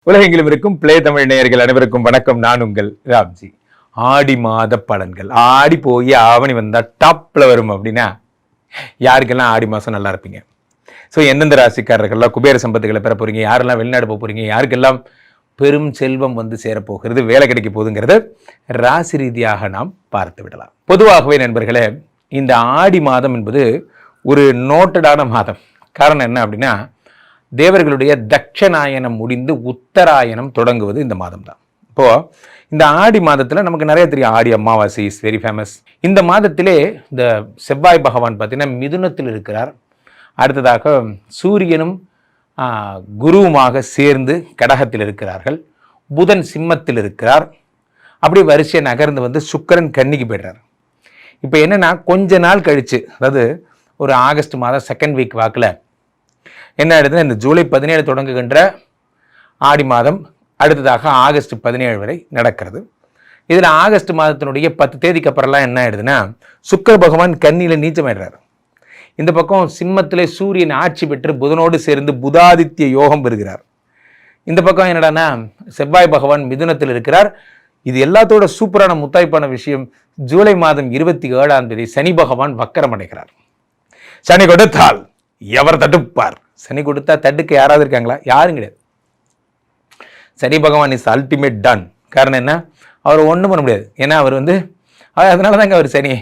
உலகெங்கிலும் இருக்கும் பிளே தமிழ் நேயர்கள் அனைவருக்கும் வணக்கம். நான் உங்கள் ராம்ஜி. ஆடி மாத பலன்கள். ஆடி போய் ஆவணி வந்தா டாப்ல வரும் அப்படின்னா யாருக்கெல்லாம் ஆடி மாசம் நல்லா இருப்பீங்க? ஸோ எந்தெந்த ராசிக்காரர்கள்லாம் குபேர சம்பத்துகளை பெற போறீங்க, யாரெல்லாம் வெளிநாடு போக போறீங்க, யாருக்கெல்லாம் பெரும் செல்வம் வந்து சேரப்போகிறது, வேலை கிடைக்க போகுதுங்கிறத ராசி ரீதியாக நாம் பார்த்து விடலாம். பொதுவாகவே நண்பர்களே, இந்த ஆடி மாதம் என்பது ஒரு நோட்டடான மாதம். காரணம் என்ன அப்படின்னா, தேவர்களுடைய தட்சநாயனம் முடிந்து உத்தராயணம் தொடங்குவது இந்த மாதம் தான். இப்போது இந்த ஆடி மாதத்தில் நமக்கு நிறைய தெரியும். Aadi Amavasai is very famous. இந்த மாதத்திலே இந்த செவ்வாய் பகவான் பார்த்தீங்கன்னா மிதுனத்தில் இருக்கிறார். அடுத்ததாக சூரியனும் குருவுமாக சேர்ந்து கடகத்தில் இருக்கிறார்கள். புதன் சிம்மத்தில் இருக்கிறார். அப்படி வரிசையை நகர்ந்து வந்து சுக்கிரன் கன்னிக்கு போய்டுறார். இப்போ என்னென்னா, கொஞ்ச நாள் கழித்து, அதாவது ஒரு ஆகஸ்ட் மாதம் செகண்ட் வீக் வாக்கில் என்ன ஆயிடுதுன்னா, இந்த ஜூலை 17 தொடங்குகின்ற ஆடி மாதம் அடுத்ததாக ஆகஸ்ட் 17 வரை நடக்கிறது. இதில் ஆகஸ்ட் மாதத்தினுடைய 10 தேதிக்கு அப்புறம்லாம் என்ன ஆயிடுதுன்னா, சுக்கிர பகவான் கன்னியில் நீச்சமாயிடுறாரு. இந்த பக்கம் சிம்மத்திலே சூரியன் ஆட்சி பெற்று புதனோடு சேர்ந்து புதாதித்ய யோகம் பெறுகிறார். இந்த பக்கம் என்னடானா செவ்வாய் பகவான் மிதுனத்தில் இருக்கிறார். இது எல்லாத்தோட சூப்பரான முத்தாய்ப்பான விஷயம், ஜூலை மாதம் 27ஆம் தேதி சனி பகவான் வக்கரம் அடைகிறார். சனி கொடுத்தால் எவர் தடுப்பார்? சனி கொடுத்தா தடுக்க யாராவது இருக்காங்களா? யாரும் கிடையாது. சனி பகவான் இஸ் அல்டிமேட் டன். காரணம் என்ன? அவர் ஒன்றும் பண்ண முடியாது. ஏன்னா அவர் அதனால தாங்க அவர் சனி.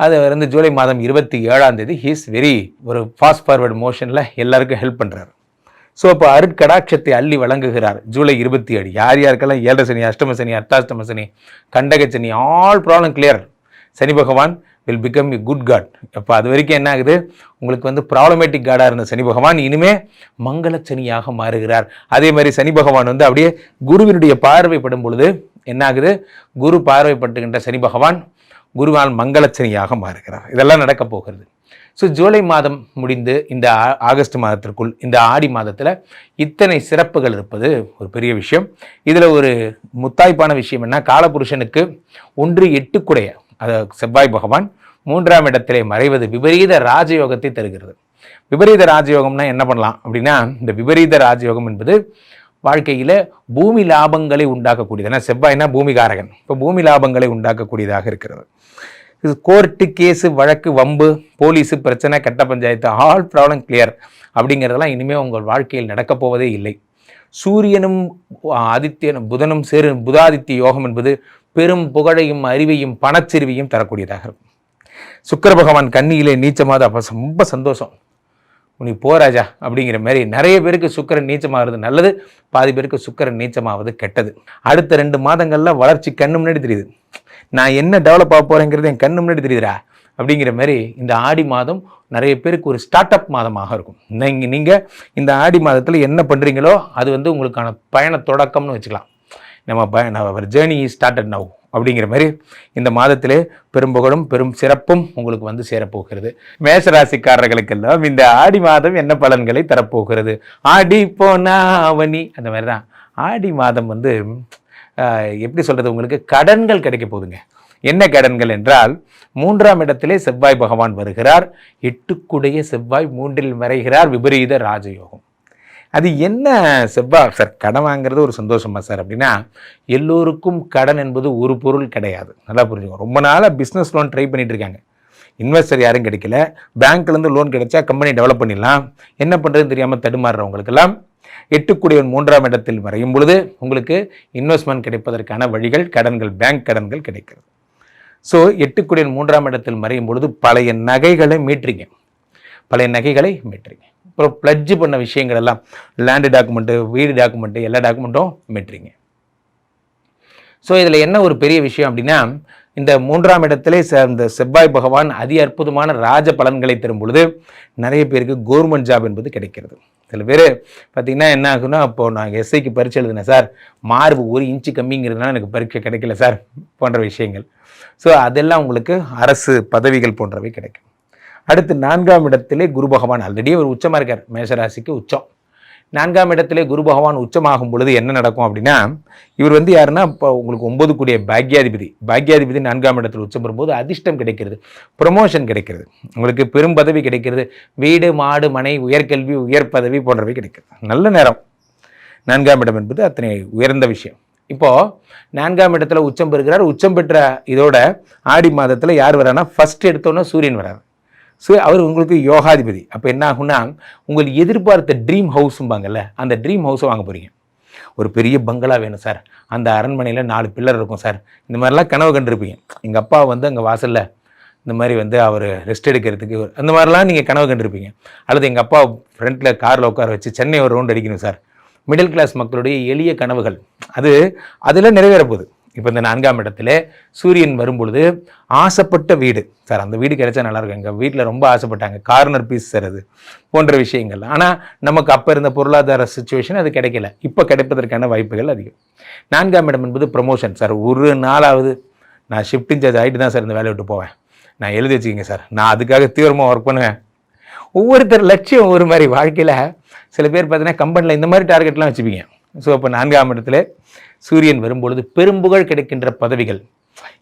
அது வந்து ஜூலை மாதம் 27ஆம் தேதி ஹீஸ் வெரி ஒரு ஃபாஸ்ட் ஃபார்வர்டு மோஷனில் எல்லாருக்கும் ஹெல்ப் பண்ணுறாரு. ஸோ அப்போ அருட்கடாட்சத்தை அள்ளி வழங்குகிறார் ஜூலை 27. யார் யாருக்கெல்லாம் 7 சனி, அஷ்டம சனி, அர்த்தாஷ்டம சனி, கண்டக Shani, all problem clear. Shani பகவான் will become a good god. அப்போ அது வரைக்கும் என்ன ஆகுது, உங்களுக்கு வந்து ப்ராப்ளமேட்டிக் காடாக இருந்த சனி பகவான் இனிமே மங்கள சனியாக மாறுகிறார். அதே மாதிரி சனி பகவான் வந்து அப்படியே குருவினுடைய பார்வைப்படும் பொழுது என்ன ஆகுது, குரு பார்வைப்பட்டுகின்ற சனி பகவான் குருவால் மங்களச்சனியாக மாறுகிறார். இதெல்லாம் நடக்க போகிறது. ஸோ ஜூலை மாதம் முடிந்து இந்த ஆகஸ்ட் மாதத்திற்குள் இந்த ஆடி மாதத்தில் இத்தனை சிறப்புகள் இருப்பது ஒரு பெரிய விஷயம். இதில் ஒரு முத்தாய்ப்பான விஷயம் என்ன, காலபுருஷனுக்கு 1-8 குடைய அதாவது செவ்வாய் பகவான் 3ஆம் இடத்திலே மறைவது விபரீத ராஜயோகத்தை தருகிறது. விபரீத ராஜயோகம்னா என்ன பண்ணலாம் அப்படின்னா, இந்த விபரீத ராஜயோகம் என்பது வாழ்க்கையில் பூமி லாபங்களை உண்டாக்கக்கூடியது. ஏன்னா செவ்வாய்னா பூமிகாரகன். இப்போ பூமி லாபங்களை உண்டாக்கக்கூடியதாக இருக்கிறது. இது கோர்ட்டு, கேஸு, வழக்கு, வம்பு, போலீஸு பிரச்சனை, கட்ட பஞ்சாயத்து, ஆல் ப்ராப்ளம் கிளியர் அப்படிங்கிறதெல்லாம் இனிமேல் உங்கள் வாழ்க்கையில் நடக்கப் போவதே இல்லை. சூரியனும் ஆதித்யனும் புதனும் புதாதித்ய யோகம் என்பது பெரும் புகழையும் அறிவையும் பணச்சிறுவையும் தரக்கூடியதாக இருக்கும். சுக்கிர பகவான் கன்னியிலே நீச்சமாவது அப்போ ரொம்ப சந்தோஷம். நீ போராஜா அப்படிங்கிற மாதிரி. நிறைய பேருக்கு சுக்கிரன் நீச்சமாகிறது நல்லது, பாதி பேருக்கு சுக்கிரன் நீச்சமாவது கெட்டது. அடுத்த 2 மாதங்களில் வளர்ச்சி கண்ணு முன்னாடி தெரியுது. நான் என்ன டெவலப் ஆக போகிறேங்கிறது என் கண்ணு முன்னாடி தெரியுதுரா அப்படிங்கிற மாதிரி. இந்த ஆடி மாதம் நிறைய பேருக்கு ஒரு ஸ்டார்ட் அப் மாதமாக இருக்கும். நீங்கள் இந்த ஆடி மாதத்தில் என்ன பண்ணுறீங்களோ அது வந்து உங்களுக்கான பயண தொடக்கம்னு வச்சுக்கலாம். நம்ம ஜேர்னி ஸ்டார்டட் நவ் அப்படிங்கிற மாதிரி இந்த மாதத்திலே பெரும்புகழும் பெரும் சிறப்பும் உங்களுக்கு வந்து சேரப்போகிறது. மேஷராசிக்காரர்களுக்கெல்லாம் இந்த ஆடி மாதம் என்ன பலன்களை தரப்போகிறது? ஆடி போனா அவனி, அந்த மாதிரி தான் ஆடி மாதம் வந்து எப்படி சொல்கிறது, உங்களுக்கு கடன்கள் கிடைக்க போகுதுங்க. என்ன கடன்கள் என்றால், 3ஆம் இடத்திலே செவ்வாய் பகவான் வருகிறார். 8 குடைய செவ்வாய் 3இல் மறைகிறார். விபரீத ராஜயோகம். அது என்ன செவ்வாய் சார் கடன் வாங்குறது ஒரு சந்தோஷமா சார் அப்படின்னா, எல்லோருக்கும் கடன் என்பது ஒரு பொருள் கிடையாது. நல்லா புரிஞ்சுக்கோங்க. ரொம்ப நாளாக பிஸ்னஸ் லோன் ட்ரை பண்ணிட்டு இருக்காங்க, இன்வெஸ்டர் யாரும் கிடைக்கல. பேங்க்லேருந்து லோன் கிடைச்சா கம்பெனி டெவலப் பண்ணிடலாம், என்ன பண்ணுறதுன்னு தெரியாமல் தடுமாறுறவங்களுக்கெல்லாம் 8 குடையவன் 3ஆம் இடத்தில் மறையும் பொழுது உங்களுக்கு இன்வெஸ்ட்மெண்ட் கிடைப்பதற்கான வழிகள், கடன்கள், பேங்க் கடன்கள் கிடைக்கிறது. ஸோ 8 குடையவன் 3ஆம் இடத்தில் மறையும் பொழுது பழைய நகைகளை மீட்டுறீங்க. அப்புறம் பிளட்ஜ் பண்ண விஷயங்கள் எல்லாம், லேண்டு டாக்குமெண்ட்டு, வீடு டாக்குமெண்ட்டு, எல்லா டாக்குமெண்ட்டும் மீட்டுறீங்க. ஸோ இதில் என்ன ஒரு பெரிய விஷயம் அப்படின்னா, இந்த 3ஆம் இடத்திலே இந்த செவ்வாய் பகவான் அதி அற்புதமான ராஜ பலன்களை தரும் பொழுது நிறைய பேருக்கு கவர்மெண்ட் ஜாப் என்பது கிடைக்கிறது. சில பேர் பார்த்திங்கன்னா என்ன ஆகுன்னா, இப்போது நான் எஸ்ஐக்கு பரீட்சை எழுதினேன் சார், மார்பு 1 இன்ச்சு கம்மிங்கிறதுனால எனக்கு பரீட்சை கிடைக்கல சார் போன்ற விஷயங்கள். ஸோ அதெல்லாம் உங்களுக்கு அரசு பதவிகள் போன்றவை கிடைக்கும். அடுத்து 4ஆம் இடத்திலே குரு பகவான் ஆல்ரெடி ஒரு உச்சமாக இருக்கார். மேஷராசிக்கு உச்சம். 4ஆம் இடத்திலே குரு பகவான் உச்சமாகும் பொழுது என்ன நடக்கும் அப்படின்னா, இவர் வந்து யாருன்னா, இப்போ உங்களுக்கு 9 கூடிய பாக்யாதிபதி 4ஆம் இடத்தில் உச்சம் பெறும்போது அதிர்ஷ்டம் கிடைக்கிறது, ப்ரொமோஷன் கிடைக்கிறது, உங்களுக்கு பெரும் பதவி கிடைக்கிறது, வீடு, மாடு, மனை, உயர்கல்வி, உயர் பதவி போன்றவை கிடைக்கிறது. நல்ல நேரம். 4ஆம் இடம் என்பது அத்தனை உயர்ந்த விஷயம். இப்போது 4ஆம் இடத்துல உச்சம் பெறுகிறார். உச்சம் பெற்ற இதோட ஆடி மாதத்தில் யார் வரானா, ஃபஸ்ட் எடுத்தோன்னா சூரியன் வரார். அவர் உங்களுக்கு யோகாதிபதி. அப்போ என்ன ஆகும்னா, உங்களுக்கு எதிர்பார்த்த ட்ரீம் ஹவுஸும்பாங்கல்ல, அந்த ட்ரீம் ஹவுஸை வாங்க போகிறீங்க. ஒரு பெரிய பங்களா வேணும் சார், அந்த அரண்மனையில் 4 பில்லர் இருக்கும் சார், இந்த மாதிரிலாம் கனவு கண்டிருப்பீங்க. எங்கள் அப்பா அங்கே வாசலில் இந்த மாதிரி அவர் ரெஸ்ட் எடுக்கிறதுக்கு அந்த மாதிரிலாம் நீங்கள் கனவு கண்டிருப்பீங்க. அல்லது எங்கள் அப்பா ஃப்ரண்ட்டில் காரில் உட்கார வச்சு சென்னை ஒரு ரவுண்ட் அடிக்கணும் சார். மிடில் கிளாஸ் மக்களுடைய எளிய கனவுகள் அதில் நிறைவேற போகுது. இப்போ இந்த 4ஆம் இடத்துல சூரியன் வரும்பொழுது ஆசைப்பட்ட வீடு சார், அந்த வீடு கிடைச்சா நல்லாயிருக்கும், எங்கள் வீட்டில் ரொம்ப ஆசைப்பட்டாங்க, கார்னர் பீஸ் சார் அது போன்ற விஷயங்கள். ஆனால் நமக்கு அப்போ இருந்த பொருளாதார சுச்சுவேஷன் அது கிடைக்கல. இப்போ கிடைப்பதற்கான வாய்ப்புகள் அதிகம். 4ஆம் இடம் என்பது ப்ரமோஷன் சார். ஒரு நாளாவது நான் ஷிஃப்ட் இன்சார்ஜ் ஆகிட்டு தான் சார் இந்த வேலையை விட்டு போவேன், நான் எழுதி வச்சுக்கிங்க சார், நான் அதுக்காக தீவிரமாக ஒர்க் பண்ணுவேன். ஒவ்வொருத்தர் லட்சியம் ஒவ்வொரு மாதிரி. வாழ்க்கையில் சில பேர் பார்த்தீங்கன்னா கம்பெனியில் இந்த மாதிரி டார்கெட்லாம் வச்சுப்பீங்க. ஸோ இப்போ 4ஆம் இடத்துல சூரியன் வரும்பொழுது பெரும்புகழ் கிடைக்கின்ற பதவிகள்.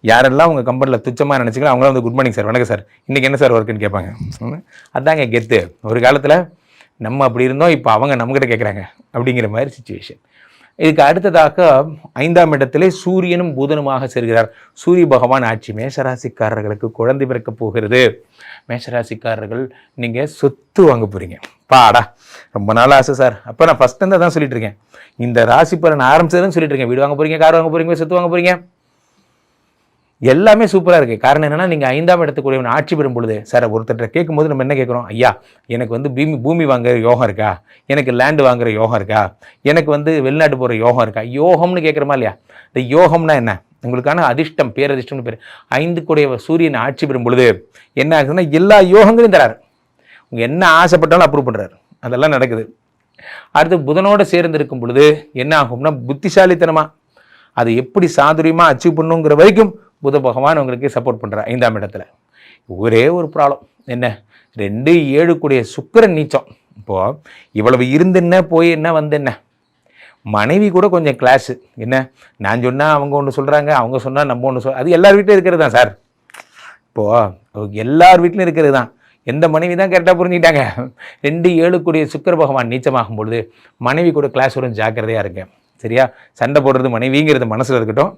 யாரெல்லாம் உங்கள் கம்பெனியில் துச்சமாக நினச்சிங்களோ அவங்களாம் குட் மார்னிங் சார், வணக்கம் சார், இன்றைக்கி என்ன சார் ஒர்க்குன்னு கேட்பாங்க. அதாங்க கெத்து. ஒரு காலத்தில் நம்ம அப்படி இருந்தோம், இப்போ அவங்க நம்மகிட்ட கேட்குறாங்க அப்படிங்கிற மாதிரி சுச்சுவேஷன். இதுக்கு அடுத்ததாக 5ஆம் இடத்திலே சூரியனும் புதனுமாக சேர்கிறார். சூரிய பகவான் ஆட்சி. மேஷராசிக்காரர்களுக்கு குழந்தை பிறக்க போகிறது. மேஷராசிக்காரர்கள் நீங்கள் சொத்து வாங்க போகிறீங்க. பாடா, ரொம்ப நாள் ஆசை சார். அப்போ நான் ஃபஸ்ட் இருந்தால் தான் சொல்லிட்டு இருக்கேன், இந்த ராசி பலன் ஆரம்பிச்சதுன்னு சொல்லிட்டு இருக்கேன். வீடு வாங்க போகிறீங்க, கார் வாங்க போகிறீங்க, சொத்து வாங்க போகிறீங்க, எல்லாமே சூப்பராக இருக்குது. காரணம் என்னென்னா, நீங்கள் 5ஆம் இடத்துக்குரியவன் ஆட்சி பெறும் பொழுது சார் ஒருத்தர்கிட்ட கேட்கும்போது நம்ம என்ன கேட்குறோம், ஐயா எனக்கு பூமி வாங்குற யோகம் இருக்கா, எனக்கு லேண்டு வாங்குற யோகம் இருக்கா, எனக்கு வெளிநாட்டு போகிற யோகம் இருக்கா, யோகம்னு கேட்குறோமா இல்லையா? இந்த யோகம்னா என்ன? உங்களுக்கான அதிர்ஷ்டம், பேரதிர்ஷ்டம்னு பேர். 5 கூடிய சூரியன் ஆட்சி பெறும் பொழுது என்ன ஆகுதுன்னா, எல்லா யோகங்களையும் தராரு. உங்கள் என்ன ஆசைப்பட்டாலும் அப்ரூவ் பண்ணுறாரு. அதெல்லாம் நடக்குது. அடுத்து புதனோடு சேர்ந்திருக்கும் பொழுது என்ன ஆகும்னா, புத்திசாலித்தனமாக அதை எப்படி சாதுரியமாக அச்சீவ் பண்ணுங்கிற வரைக்கும் புத பகவான் உங்களுக்கு சப்போர்ட் பண்ணுறார் 5ஆம் இடத்துல. ஒரே ஒரு ப்ராப்ளம் என்ன, 2-7 கூடிய சுக்கிரன் நீச்சம். இப்போது இவ்வளவு இருந்து என்ன, போய் என்ன, வந்து என்ன, மனைவி கூட கொஞ்சம் கிளாஸு. என்ன, நான் சொன்னால் அவங்க ஒன்று சொல்கிறாங்க, அவங்க சொன்னால் நம்ம ஒன்று அது எல்லார் வீட்டிலும் இருக்கிறது தான் சார். இப்போது எல்லார் வீட்டிலும் இருக்கிறது தான். எந்த மனைவி தான் கரெக்டாக புரிஞ்சுக்கிட்டாங்க. 2-7 கூடிய சுக்கிர பகவான் நீச்சமாகும் பொழுது மனைவி கூட கிளாஸ் வரும், ஜாக்கிரதையாக இருங்க. சரியா? சண்டை போடுறது மனைவிங்கிறது மனசில் இருக்கட்டும்.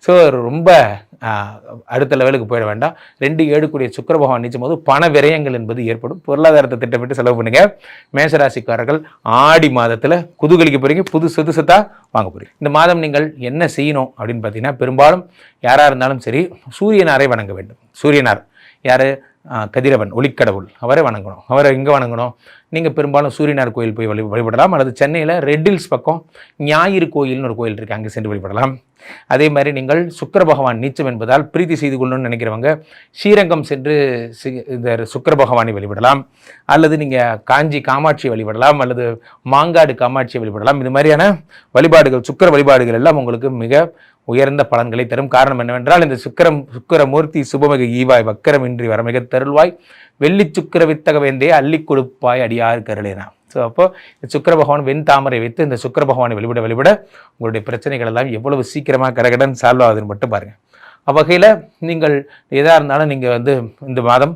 ஸோ ரொம்ப அடுத்த லெவலுக்கு போயிட வேண்டாம். 2-7 கூடிய சுக்கிர பகவான் நீச்சும் போது பண விரயங்கள் என்பது ஏற்படும். பொருளாதாரத்தை திட்டமிட்டு செலவு பண்ணுங்க. மேஷராசிக்காரர்கள் ஆடி மாதத்தில் குதூகலிக்க போகிறீங்க, புது சொத்தாக வாங்க போகிறீங்க. இந்த மாதம் நீங்கள் என்ன செய்யணும் அப்படின்னு பார்த்தீங்கன்னா, பெரும்பாலும் யாராக இருந்தாலும் சரி சூரியனாரை வணங்க வேண்டும். சூரியனார் யார்? கதிரவன், ஒளிக்கடவுள், அவரை வணங்கணும். அவரை எங்கே வணங்கணும்? நீங்கள் பெரும்பாலும் சூரியனார் கோயில் போய் வழிபடலாம். அல்லது சென்னையில் ரெட்டில்ஸ் பக்கம் ஞாயிறு கோயில்னு ஒரு கோயில் இருக்குது, அங்கே சென்று வழிபடலாம். அதே மாதிரி நீங்கள் சுக்கிர பகவான் நீச்சம் என்பதால் பிரீத்தி செய்து கொள்ளணும்னு நினைக்கிறவங்க ஸ்ரீரங்கம் சென்று இந்த சுக்கிர பகவானை வழிபடலாம். அல்லது நீங்கள் காஞ்சி காமாட்சியை வழிபடலாம், அல்லது மாங்காடு காமாட்சியை வழிபடலாம். இது மாதிரியான வழிபாடுகள், சுக்கிர வழிபாடுகள் எல்லாம் உங்களுக்கு மிக உயர்ந்த பலன்களை தரும். காரணம் என்னவென்றால், இந்த சுக்கிரமூர்த்தி சுபமிகு ஈவாய் வக்கரமின்றி வரமிக தருள்வாய் வெள்ளி சுக்கிர வித்தக வேந்தே அள்ளி கொடுப்பாய் அடியார் கருளேனா. ஸோ அப்போது சுக்கிர பகவான் வெண் தாமரை வைத்து இந்த சுக்கிர பகவானை வழிபட உங்களுடைய பிரச்சனைகள் எல்லாம் எவ்வளவு சீக்கிரமாக கடகடன் சால்வ் ஆகுதுன்னு மட்டும் பாருங்கள். அவ்வகையில் நீங்கள் எதாக இருந்தாலும் நீங்கள் இந்த மாதம்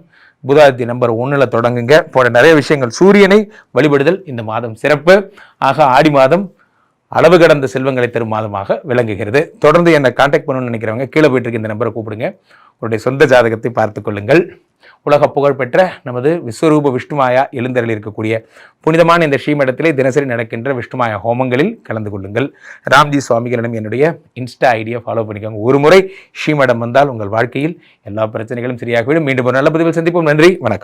புதாதி நம்பர் 1 தொடங்குங்க. போட நிறைய விஷயங்கள். சூரியனை வழிபடுதல் இந்த மாதம் சிறப்பு. ஆக ஆடி மாதம் அளவு கடந்த செல்வங்களை தரும் மாதமாக விளங்குகிறது. தொடர்ந்து என்னை கான்டாக்ட் பண்ணணும்னு நினைக்கிறவங்க கீழே போயிட்டு இருக்க இந்த நம்பரை கூப்பிடுங்க. உங்களுடைய சொந்த ஜாதகத்தை பார்த்து கொள்ளுங்கள். உலக புகழ்பெற்ற நமது விஸ்வரூப விஷ்ணுமாயா எழுந்தருளில் இருக்கக்கூடிய புனிதமான இந்த ஸ்ரீமடத்திலே தினசரி நடக்கின்ற விஷ்ணுமாயா ஹோமங்களில் கலந்து கொள்ளுங்கள். ராம்ஜி சுவாமிகளிடம் என்னுடைய இன்ஸ்டா ஐடியை ஃபாலோ பண்ணிக்கோங்க. ஒரு முறை ஸ்ரீமடம் வந்தால் உங்கள் வாழ்க்கையில் எல்லா பிரச்சனைகளும் சரியாகிவிடும். மீண்டும் ஒரு நல்ல பதிவில் சந்திப்போம். நன்றி, வணக்கம்.